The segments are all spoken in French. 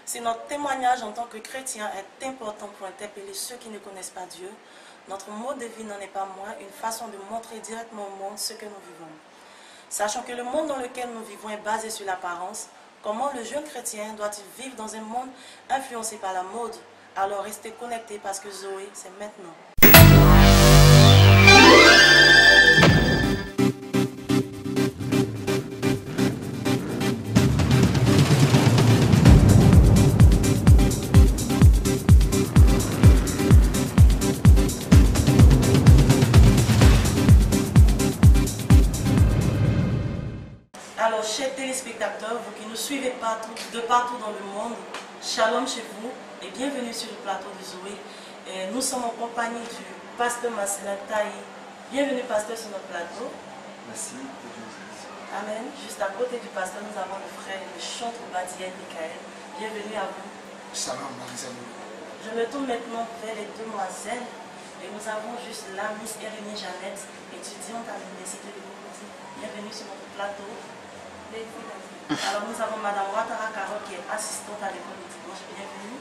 Si notre témoignage en tant que chrétien est important pour interpeller ceux qui ne connaissent pas Dieu, notre mode de vie n'en est pas moins une façon de montrer directement au monde ce que nous vivons. Sachant que le monde dans lequel nous vivons est basé sur l'apparence, comment le jeune chrétien doit-il vivre dans un monde influencé par la mode? Alors restez connectés parce que Zoé, c'est maintenant. Alors, chers téléspectateurs, vous qui nous suivez de partout dans le monde, shalom chez vous et bienvenue sur le plateau de Zoé. Et nous sommes en compagnie du pasteur Marcelin Taï. Bienvenue, pasteur, sur notre plateau. Merci. Amen. Juste à côté du pasteur, nous avons le frère et le chantre Badiel Michael. Bienvenue à vous. Shalom, Marie-Zélie. Je me tourne maintenant vers les demoiselles. Et nous avons juste là Miss Erénie Jeannette, étudiante à l'université de Bourgogne. Bienvenue sur notre plateau. Alors nous avons Madame Ouattara Carole qui est assistante à l'école du dimanche. Bienvenue.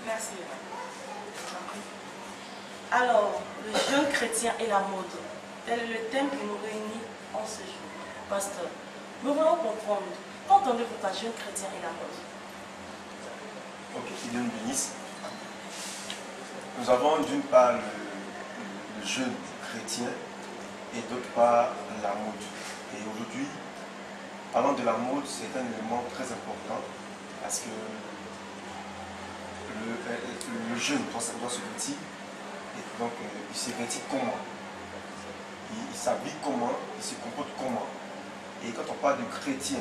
Merci. Alors, le jeune chrétien et la mode. Tel est le thème qui nous réunit en ce jour. Pasteur, nous voulons comprendre. Qu'entendez-vous par jeune chrétien et la mode? Ok, qu'il Dieu nous bénisse. Nous avons d'une part le jeune chrétien et d'autre part la mode. Et aujourd'hui, parlant de la mode, c'est un élément très important parce que le jeune doit se vêtir et donc il se vêtit comment, il s'habille comment, il se comporte comment. Et quand on parle de chrétien,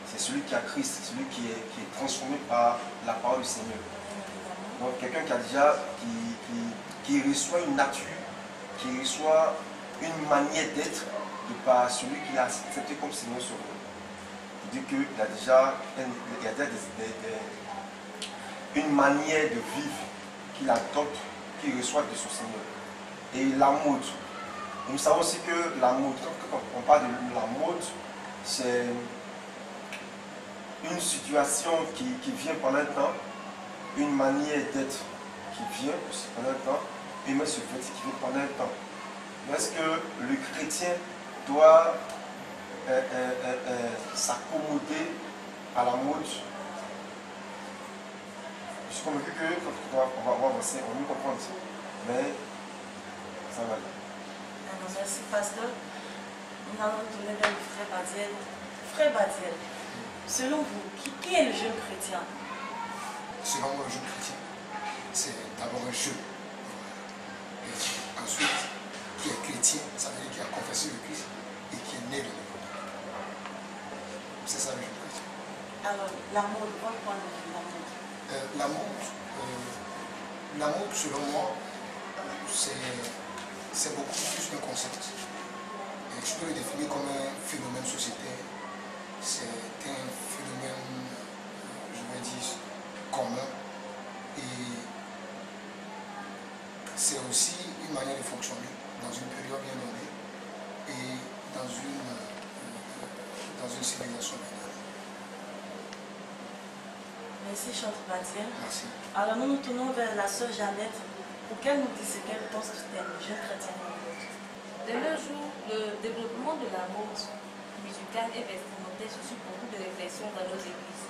c'est celui qui a Christ, c'est celui qui est transformé par la parole du Seigneur. Donc quelqu'un qui a déjà, qui reçoit une nature, qui reçoit une manière d'être de par celui qui l'a accepté comme Seigneur Sauveur. Il dit qu'il a déjà une manière de vivre qu'il adopte, qu'il reçoit de son Seigneur. Et la mode. Et nous savons aussi que la mode, quand on parle de la mode, c'est une situation qui vient pendant un temps, une manière d'être qui vient aussi pendant un temps, et même ce fait qui vient pendant un temps. Mais est-ce que le chrétien doit s'accommoder à la mode? Je suis convaincu que on va avancer, on va mieux comprendre ça. Mais ça va aller. Alors, merci, pasteur. Nous allons tourner vers le frère Badiel. Frère Badiel, selon vous, qui est le jeune chrétien? Selon moi, le jeune chrétien, c'est d'abord un jeune. Et ensuite, qui est chrétien, ça veut dire qui a confessé le Christ et qui est né de nouveau. C'est ça le jeune chrétien. Alors, la mode, votre point de vue, la mode. La mode, selon moi, c'est beaucoup plus qu'un concept. Et je peux le définir comme un phénomène sociétaire. C'est un phénomène, je vais dire, commun. Et c'est aussi une manière de fonctionner dans une période bien donnée et dans une civilisation bien donnée. Merci, chantre Badiel. Merci. Alors, nous nous tournons vers la sœur Jeannette pour qu'elle nous dise ce qu'elle pense du thème jeune chrétien et la mode. De nos jours, le développement de la mode musicale et vestimentaire suscite beaucoup de réflexions dans nos églises.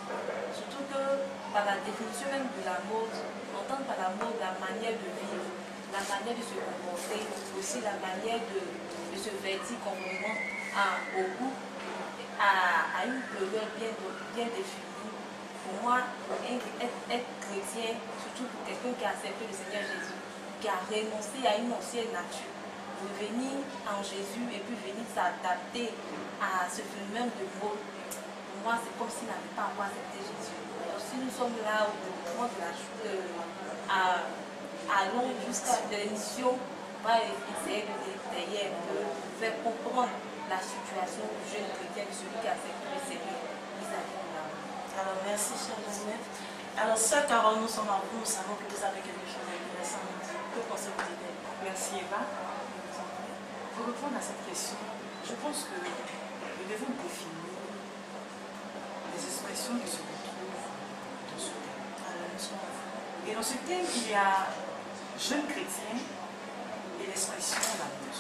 Surtout que, par la définition même de la mode, on entend par la mode la manière de vivre, la manière de se comporter, aussi la manière de se vêtir conformément au goût, à une couleur bien définie. Pour moi, être chrétien, surtout pour quelqu'un qui a accepté le Seigneur Jésus, qui a renoncé à une ancienne nature, revenir en Jésus et puis venir s'adapter à ce phénomène de mode, pour moi, c'est comme s'il n'avait pas encore accepté Jésus. Alors, si nous sommes là au développement de la chose, allons jusqu'à l'émission, on va essayer de détailler un peu, faire comprendre la situation du jeune chrétien, de celui qui a accepté le Seigneur vis-à-vis de la mode. Alors, merci, chère Jeannette. Alors, sœur Carole, nous sommes à vous, nous savons que vous avez quelque chose d'intéressant à nous dire. Que pensez-vous du thème? Merci Eva. Pour répondre à cette question, je pense que nous devons définir les expressions qui se retrouvent dans ce thème. dans ce thème, il y a jeune chrétien et l'expression de la mode.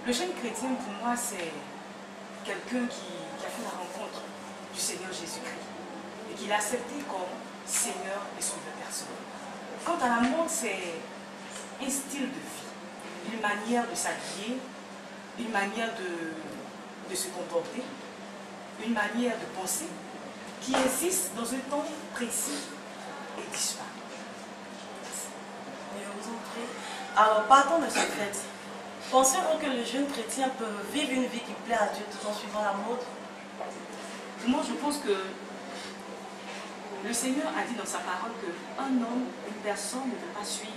Le jeune chrétien, pour moi, c'est quelqu'un qui a fait la rencontre du Seigneur Jésus-Christ et qui l'a accepté comme Seigneur et Sauveur personnel. Quant à la mode, c'est un style de vie, une manière de s'habiller, une manière de se comporter, une manière de penser qui existe dans un temps précis et disparaît. Je vous en prie. Alors, partons de ce fait. Pensez-vous que le jeune chrétien peut vivre une vie qui plaît à Dieu tout en suivant la mode? Moi, je pense que le Seigneur a dit dans sa parole qu'un homme, une personne ne peut pas suivre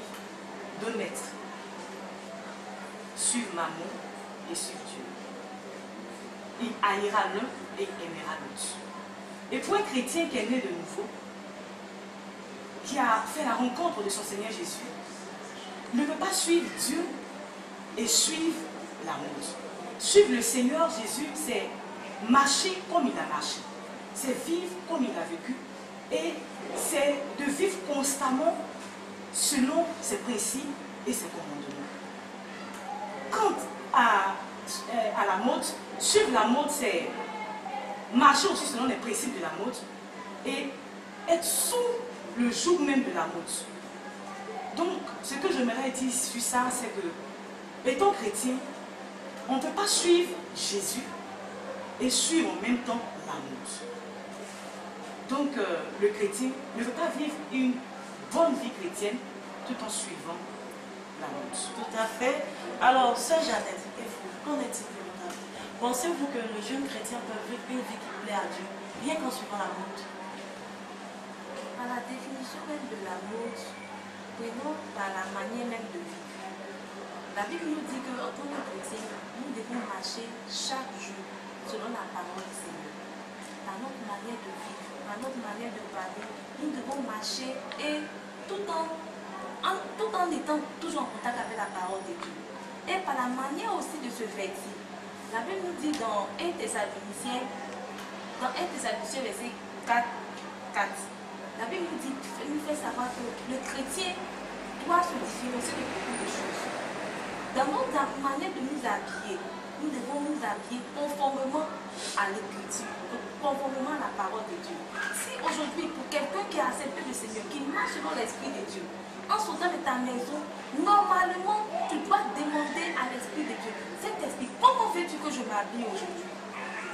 deux maîtres. Suivre Mammon et suivre Dieu. Il haïra l'un et aimera l'autre. Et pour un chrétien qui est né de nouveau, qui a fait la rencontre de son Seigneur Jésus, ne peut pas suivre Dieu et suivre la mode. Suivre le Seigneur Jésus, c'est marcher comme il a marché. C'est vivre comme il a vécu. Et c'est de vivre constamment selon ses principes et ses commandements. Quant à la mode, suivre la mode, c'est marcher aussi selon les principes de la mode et être sous le joug même de la mode. Donc, ce que j'aimerais dire sur ça, c'est que, étant chrétien, on ne peut pas suivre Jésus et suivre en même temps la mode. Donc, le chrétien ne veut pas vivre une bonne vie chrétienne tout en suivant la mode. Tout à fait. Alors, sœur Jeannette, et vous, qu'en est-il de votre avis? Pensez-vous que le jeune chrétien peut vivre une vie qui plaît à Dieu, rien qu'en suivant la mode? À la définition même de la mode, prenons par la manière même de vivre. La Bible nous dit qu'en tant que chrétien, nous devons marcher chaque jour selon la parole du Seigneur. Par notre manière de vivre, par notre manière de parler, nous devons marcher et tout en étant toujours en contact avec la parole de Dieu. Et par la manière aussi de se vêtir. La Bible nous dit dans 1 Thessaloniciens, verset 4, la Bible nous fait savoir que le chrétien doit se différencier de beaucoup de choses. Dans notre manière de nous habiller, nous devons nous habiller conformément à l'Écriture, conformément à la parole de Dieu. Si aujourd'hui, pour quelqu'un qui a accepté le Seigneur, qui marche selon l'Esprit de Dieu, en sortant de ta maison, normalement, tu dois demander à l'Esprit de Dieu, cet esprit, comment veux-tu que je m'habille aujourd'hui?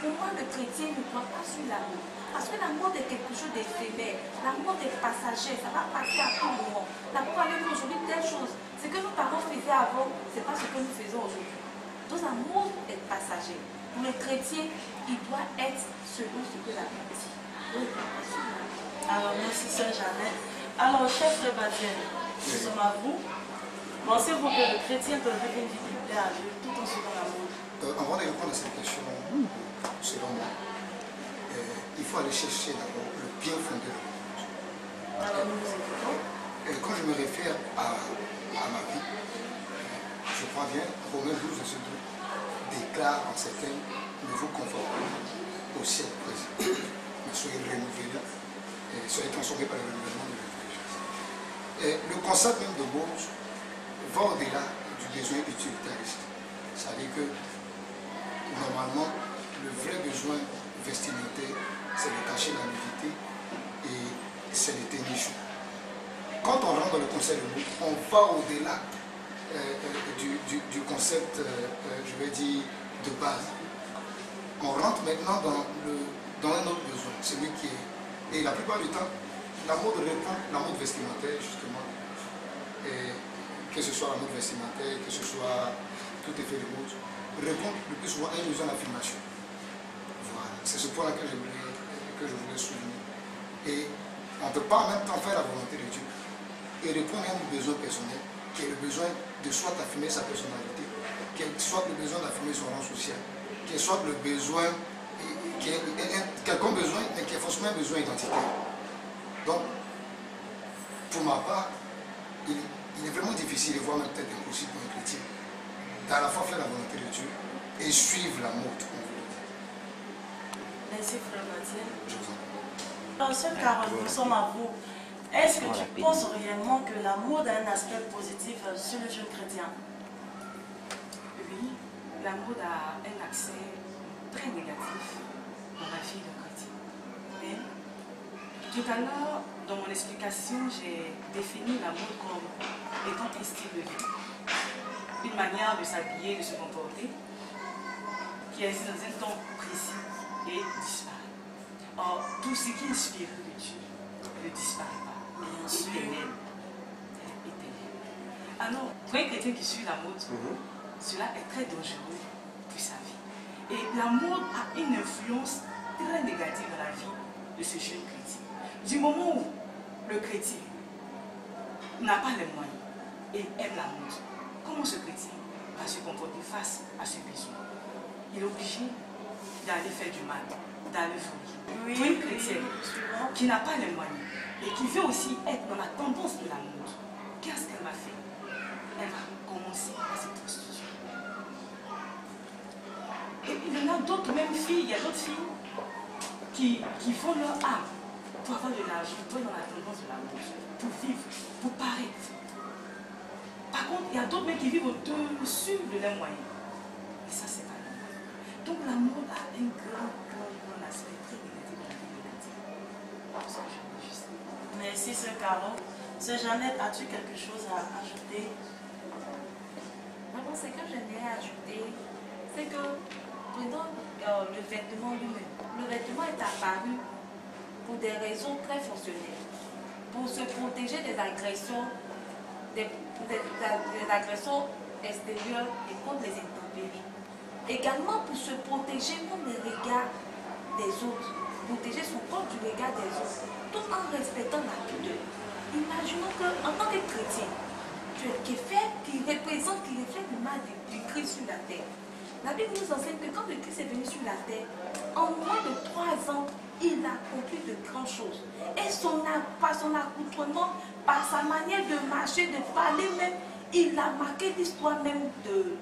Pour moi, le chrétien ne doit pas suivre la mode. Parce que la mode est quelque chose d'éphémère, la mode est passagère, ça va passer à tout moment. La mode avec nous aujourd'hui, telle chose. Ce que nos parents faisaient avant, ce n'est pas ce que nous faisons aujourd'hui. Donc la mode est passagère. Pour le chrétien, il doit être selon ce que la Bible dit. Alors, merci sœur Jeannette. Alors, chef frère Badiel, nous sommes à vous. Pensez-vous que le chrétien peut vivre une vie qui plaît à Dieu tout en suivant la mode? Avant de répondre à cette question, selon moi, il faut aller chercher d'abord le bien fondé de la mode. Alors, nous vous écoutons. Quand je me réfère à ma vie, je crois bien, Romains 12, verset 2, déclare en certains ne vous conformez au siècle présent, mais soyez renouvelés, soyez transformés par le renouvellement de l'intelligence. Le concept même de mode va au-delà du besoin utilitariste. C'est-à-dire que normalement, le vrai besoin vestimentaire, c'est de cacher la nudité et c'est de tenir chaud. Quand on rentre dans le concept de mode, on va au-delà du concept, je vais dire, de base. On rentre maintenant dans un autre besoin, celui qui est... Et la plupart du temps, la mode répond, la mode vestimentaire, justement, que ce soit la mode vestimentaire, que ce soit tout effet de mode, répond le plus souvent à une besoin d'affirmation. Voilà, c'est ce point-là que je voulais souligner. Et on ne peut pas en même temps faire la volonté de Dieu et répondre à un besoin personnel, qui est le besoin de soit affirmer sa personnalité, qui est soit le besoin d'affirmer son rang social, qui est soit le besoin, qui est quelqu'un besoin, mais qui est forcément un besoin identitaire. Donc, pour ma part, il est vraiment difficile de voir même peut-être impossible pour un chrétien d'à la fois faire la volonté de Dieu et suivre la mode. Merci frère Badiel. Je vous en prie. Alors, sœur Carole, nous sommes à vous. Est-ce que tu penses réellement que la mode a un aspect positif sur le jeune chrétien? Oui, la mode a un accès très négatif dans la vie d'un chrétien. Mais tout à l'heure, dans mon explication, j'ai défini la mode comme étant un style de vie, une manière de s'habiller, de se comporter, qui existe dans un temps précis et disparaît. Or, tout ce qui est inspiré de Dieu ne disparaît pas. Éternel. Alors, pour un chrétien qui suit la mode, cela est très dangereux pour sa vie. Et la mode a une influence très négative dans la vie de ce jeune chrétien. Du moment où le chrétien n'a pas les moyens et aime la mode, comment ce chrétien va se comporter face à ce besoin? Il est obligé d'aller faire du mal, d'aller voler. Oui, pour une chrétienne qui n'a pas les moyens et qui veut aussi être dans la tendance de la mode, qu'est-ce qu'elle va faire? Elle va commencer à se prostituer. Et il y en a d'autres, même filles, il y a d'autres filles qui font leur art pour avoir de l'argent, pour être dans la tendance de la mode, pour vivre, pour paraître. Par contre, il y a d'autres même qui vivent au-dessus de leurs moyens. Et ça, c'est pas normal. Donc la mode a un grand aspect très négatif dans la vie négative. C'est ce que je veux juste. Merci, Sœur Caro. Sœur Jeannette, as-tu quelque chose à ajouter? Ce que j'aimerais ajouter, c'est que prenons le vêtement lui-même. Le vêtement est apparu pour des raisons très fonctionnelles, pour se protéger des agressions, des agressions extérieures et contre les intempéries. Également pour se protéger contre les regards des autres, protéger son corps du regard des autres, tout en respectant la pudeur. Imaginons qu'en tant que chrétien, qui représente, qui reflète l'image du Christ sur la terre. La Bible nous enseigne que quand le Christ est venu sur la terre, en moins de 3 ans, il a accompli de grandes choses. Et par son accoutrement, par sa manière de marcher, de parler même, il a marqué l'histoire même de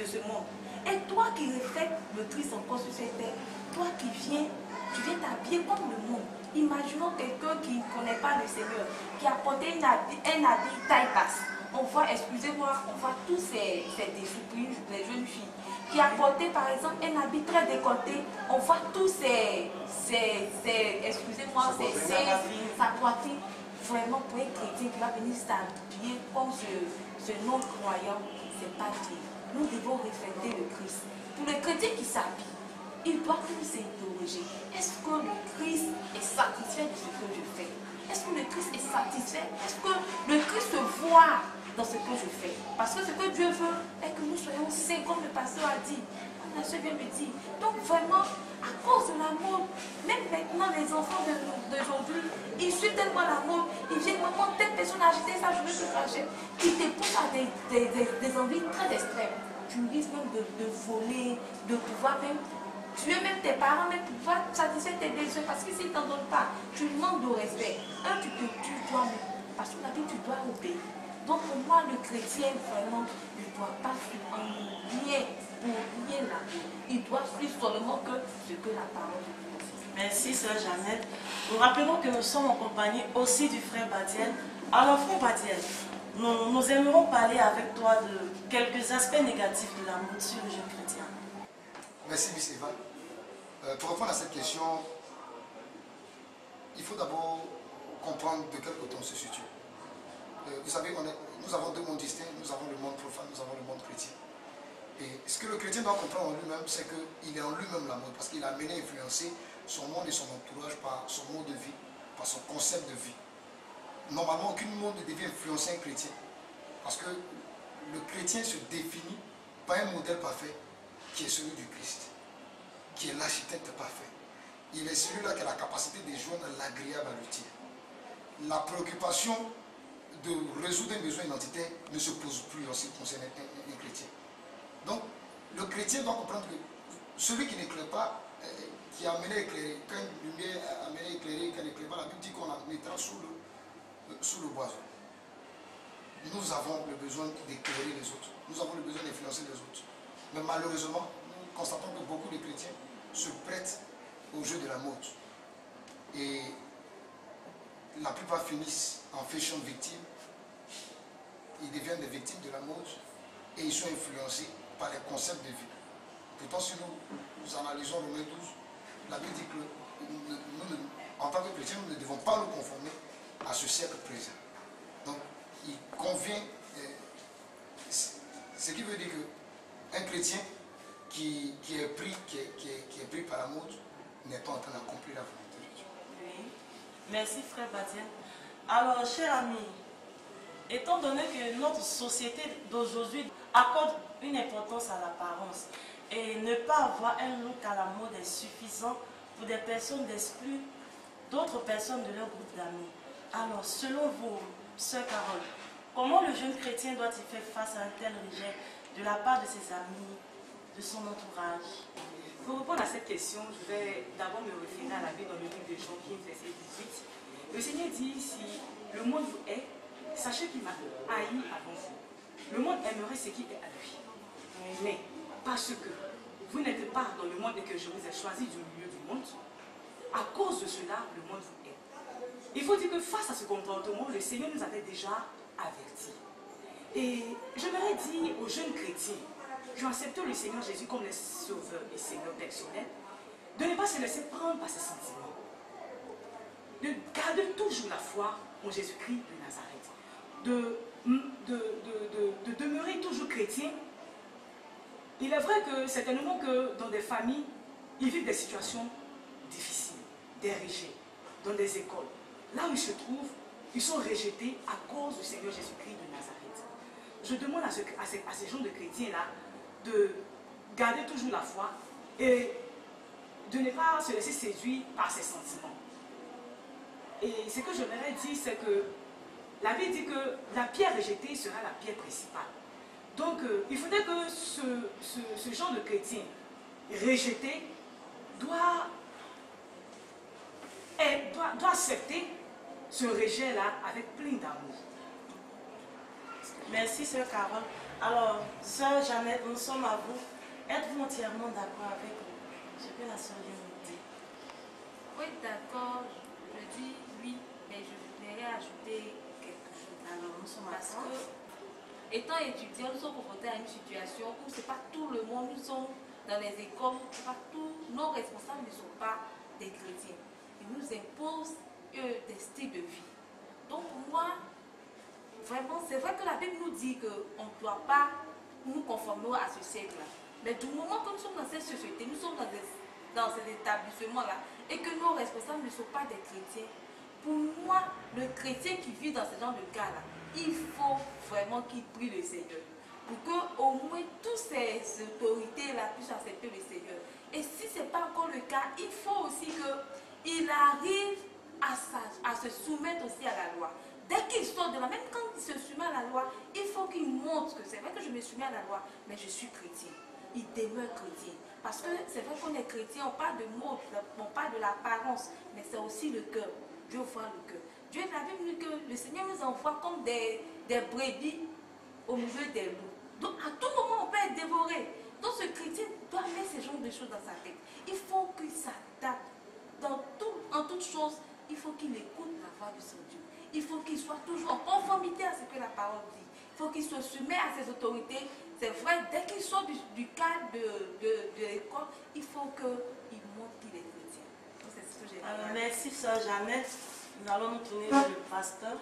ce monde. Et toi qui reflètes le Christ encore sur cette terre, toi qui viens, tu viens t'habiller comme le monde. Imaginons quelqu'un qui ne connaît pas le Seigneur, qui a porté un habit taille basse. On voit, excusez-moi, on voit tous ces disciplines, les jeunes filles, qui a porté par exemple un habit très décolleté. On voit tous excusez-moi, sa poitrine. Vraiment, pour un chrétien qui va venir s'habiller comme ce non-croyant, c'est pas bien. Nous devons refléter le Christ. Pour le chrétien qui s'habille, il doit nous interroger. Est-ce que le Christ est satisfait de ce que je fais? Est-ce que le Christ est satisfait? Est-ce que le Christ se voit dans ce que je fais? Parce que ce que Dieu veut est que nous soyons saints, comme le pasteur a dit. La soeur vient me dire. Donc vraiment, à cause de la mode, même maintenant les enfants d'aujourd'hui, ils suivent tellement la mode, ils viennent vraiment telle personne acheter ça, je veux que j'achète, qui te poussent à des envies très extrêmes. Tu risques même de voler, de pouvoir même tuer même tes parents, même pour pouvoir satisfaire tes désirs, parce que s'ils ne t'en donnent pas, tu manques de respect. Tu te tues toi-même, parce que la vie, tu dois obéir. Donc pour moi, le chrétien, vraiment, il ne doit pas suivre en rien, pour rien là. Il doit suivre seulement que ce que la parole dit. Merci, Sœur Jeannette. Nous rappelons que nous sommes en compagnie aussi du frère Badiel. Alors, frère Badiel, nous aimerons parler avec toi de quelques aspects négatifs de la mode sur le jeune chrétien. Merci, Miss Eva. Pour répondre à cette question, il faut d'abord comprendre de quel côté on se situe. Vous savez, nous avons 2 mondes distincts. Nous avons le monde profane, nous avons le monde chrétien. Et ce que le chrétien doit comprendre en lui-même, c'est qu'il est en lui-même la mode, parce qu'il a amené à influencer son monde et son entourage par son mode de vie, par son concept de vie. Normalement, aucune monde ne devient influencer un chrétien, parce que le chrétien se définit par un modèle parfait, qui est celui du Christ, qui est l'architecte parfait. Il est celui-là qui a la capacité de joindre l'agréable à l'utile. La préoccupation de résoudre un besoin identitaire ne se pose plus en ce qui concerne un chrétien. Donc, le chrétien doit comprendre que celui qui n'éclaire pas, qui a amené à éclairer, quand une lumière a amené à éclairer, quand n'éclaire pas, la Bible dit qu'on la mettra sous le boisseau. Nous avons le besoin d'éclairer les autres. Nous avons le besoin d'influencer les autres. Mais malheureusement, nous constatons que beaucoup de chrétiens se prêtent au jeu de la mode. Et la plupart finissent en fashion victime. Ils deviennent des victimes de la mode et ils sont influencés par les concepts de vie. Pourtant, si nous analysons Romains 12, la Bible dit que nous, en tant que chrétiens, nous ne devons pas nous conformer à ce siècle présent. Donc, il convient, ce qui veut dire qu'un chrétien qui est pris par la mode n'est pas en train d'accomplir la volonté de Dieu. Oui. Merci frère Bastien. Alors, cher ami, étant donné que notre société d'aujourd'hui accorde une importance à l'apparence et ne pas avoir un look à la mode est suffisant pour des personnes d'exclure d'autres personnes de leur groupe d'amis. Alors, selon vous, sœur Carole, comment le jeune chrétien doit-il faire face à un tel rejet de la part de ses amis, de son entourage? Pour répondre à cette question, je vais d'abord me référer à la Bible dans le livre de Jean 15, verset 18. Le Seigneur dit, si le monde vous hait, sachez qu'il m'a haï avant vous. Le monde aimerait ce qui est à lui. Mais parce que vous n'êtes pas dans le monde et que je vous ai choisi du milieu du monde, à cause de cela, le monde vous hait. Il faut dire que face à ce comportement, le Seigneur nous avait déjà avertis. Et j'aimerais dire aux jeunes chrétiens qui ont accepté le Seigneur Jésus comme le sauveur et Seigneur personnel, de ne pas se laisser prendre par ses sentiments. De garder toujours la foi en Jésus-Christ de Nazareth. De demeurer toujours chrétien. Il est vrai que certainement que dans des familles, ils vivent des situations difficiles, des rejets, dans des écoles. Là où ils se trouvent, ils sont rejetés à cause du Seigneur Jésus-Christ de Nazareth. Je demande à ces gens de chrétiens-là de garder toujours la foi et de ne pas se laisser séduire par ses sentiments. Et ce que j'aimerais dire, c'est que la Bible dit que la pierre rejetée sera la pierre principale. Donc, il faudrait que ce genre de chrétien rejeté doit accepter ce rejet-là avec plein d'amour. Merci, sœur Carole. Alors, sœur Jeannette, nous sommes à vous. Êtes-vous entièrement d'accord avec ce que la sœur vient de dire? Oui, d'accord, je dis oui, mais je voudrais ajouter quelque chose. Alors, nous sommes Parce d'accord. que, étant étudiants, nous sommes confrontés à une situation où ce n'est pas tout le monde, nous sommes dans les écoles, pas tous nos responsables ne sont pas des chrétiens. Ils nous imposent des styles de vie. Donc pour moi, vraiment, c'est vrai que la Bible nous dit qu'on ne doit pas nous conformer à ce siècle-là. Mais du moment que nous sommes dans cette société, nous sommes dans cet établissement-là, et que nos responsables ne sont pas des chrétiens, pour moi, le chrétien qui vit dans ce genre de cas-là, il faut vraiment qu'il prie le Seigneur. Pour qu'au moins toutes ces autorités-là puissent accepter le Seigneur. Et si ce n'est pas encore le cas, il faut aussi qu'il arrive à se soumettre aussi à la loi. Dès qu'il sort de là, même quand il se soumet à la loi, il faut qu'il montre que c'est vrai que je me soumets à la loi, mais je suis chrétien. Il demeure chrétien. Parce que c'est vrai qu'on est chrétien, on parle de mots, on parle de l'apparence, mais c'est aussi le cœur. Dieu voit le cœur. Dieu a vu que le Seigneur nous envoie comme des brebis au milieu des loups. Donc à tout moment, on peut être dévoré. Donc ce chrétien doit mettre ce genre de choses dans sa tête. Il faut qu'il s'adapte en toutes choses. Il faut qu'il écoute la voix de son Dieu. Il faut qu'il soit toujours en conformité à ce que la parole dit. Il faut qu'il se soumette à ses autorités. C'est vrai, dès qu'il sort du cadre de l'école, il faut qu'il montre qu'il est chrétien. Donc c'est ce que j'ai dit. Merci, sœur Jeannette. Nous allons nous tourner vers le pasteur.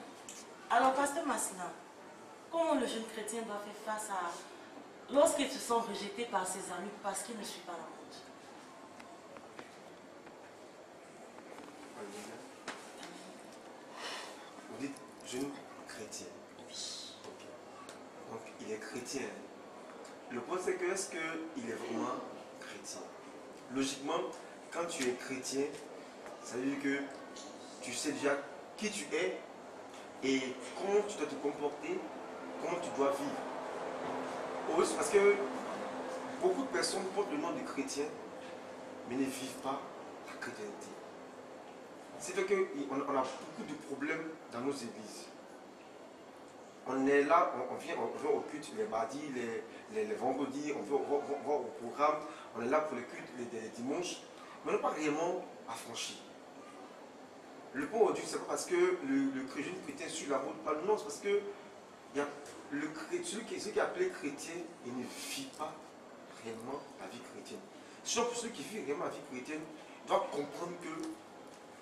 Alors, pasteur Massina, comment le jeune chrétien doit faire face à lorsqu'il se sent rejeté par ses amis parce qu'il ne suit pas la mode? Vous dites jeune chrétien. Okay. Donc il est chrétien. Le point c'est que est-ce qu'il est vraiment chrétien? Logiquement, quand tu es chrétien, ça veut dire que tu sais déjà qui tu es et comment tu dois te comporter, comment tu dois vivre. Aussi parce que beaucoup de personnes portent le nom de chrétien, mais ne vivent pas la chrétienté. C'est fait qu'on a beaucoup de problèmes dans nos églises. On est là, on vient au culte les mardis, les vendredis, on va au programme, on est là pour les cultes les dimanches, mais on n'est pas réellement affranchis. le point aujourd'hui, c'est pas parce que le jeune chrétien suit la mode, non, c'est parce que il y a celui qui est appelé chrétien, il ne vit pas réellement la vie chrétienne. Sinon, pour celui qui vit réellement la vie chrétienne, il doit comprendre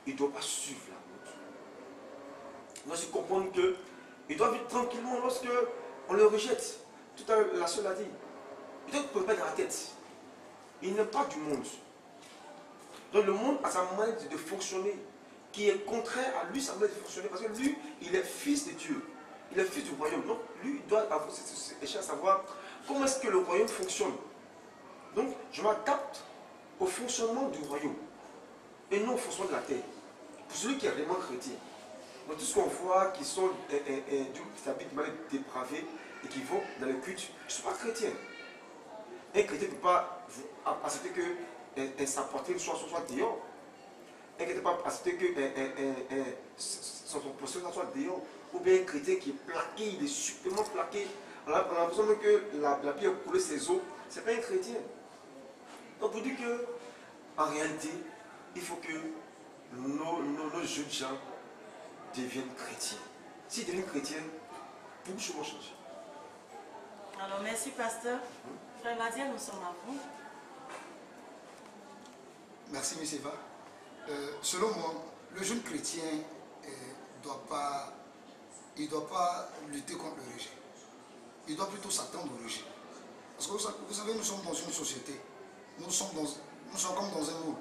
qu'il ne doit pas suivre la mode. Il doit se comprendre qu'il doit vivre tranquillement lorsque on le rejette. Tout à l'heure, la sœur l'a dit. Il doit ne pas dans la tête. Il n'est pas du monde. Donc le monde a sa manière de fonctionner qui est contraire à lui, sa manière de fonctionner. Parce que lui, il est fils de Dieu. Il est fils du royaume. Donc lui, il doit avoir chercher à savoir comment est-ce que le royaume fonctionne. Donc je m'adapte au fonctionnement du royaume et non au fonctionnement de la terre. Pour celui qui est vraiment chrétien. Donc tout ce qu'on voit qui sont qui habitent de manière dépravée et qui vont dans le culte, je ne suis pas chrétien. Un chrétien ne peut pas accepter que sa poitrine soit dehors. Un chrétien ne peut pas accepter que son posture soit dehors. Ou bien un chrétien qui est plaqué, il est suprêmement plaqué. On a l'impression que la pierre a coulé ses os. Ce n'est pas un chrétien. Donc vous dites que, en réalité, il faut que nos jeunes gens deviennent chrétiens. S'ils deviennent chrétiens, beaucoup de choses vont changer. Alors merci pasteur. Frère Badiel, nous sommes à vous. Merci, M. Eva. Selon moi, le jeune chrétien ne doit pas lutter contre le rejet. Il doit plutôt s'attendre au rejet. Parce que vous savez, nous sommes dans une société. Nous sommes comme dans un monde.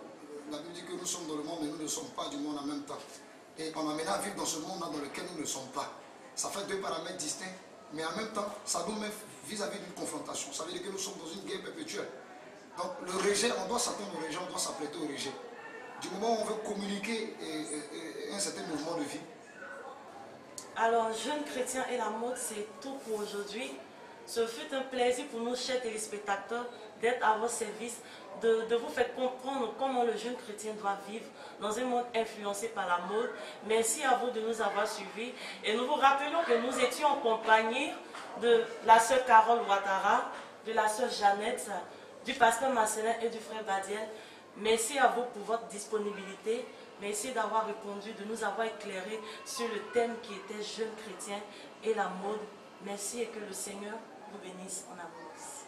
La Bible dit que nous sommes dans le monde, mais nous ne sommes pas du monde en même temps. Et on a maintenant à vivre dans ce monde-là dans lequel nous ne sommes pas. Ça fait deux paramètres distincts, mais en même temps, ça nous met vis-à-vis d'une confrontation. Ça veut dire que nous sommes dans une guerre perpétuelle. Donc le rejet, on doit s'attendre au rejet, on doit s'apprêter au rejet. Du moment où on veut communiquer un certain mouvement de vie. Alors, jeunes chrétiens et la mode, c'est tout pour aujourd'hui. Ce fut un plaisir pour nous, chers téléspectateurs, d'être à votre service, de vous faire comprendre comment le jeune chrétien doit vivre dans un monde influencé par la mode. Merci à vous de nous avoir suivis. Et nous vous rappelons que nous étions en compagnie de la sœur Carole Ouattara, de la sœur Jeannette, du pasteur Marcelin et du frère Badiel. Merci à vous pour votre disponibilité. Merci d'avoir répondu, de nous avoir éclairé sur le thème qui était jeune chrétien et la mode. Merci et que le Seigneur vous bénisse en avance.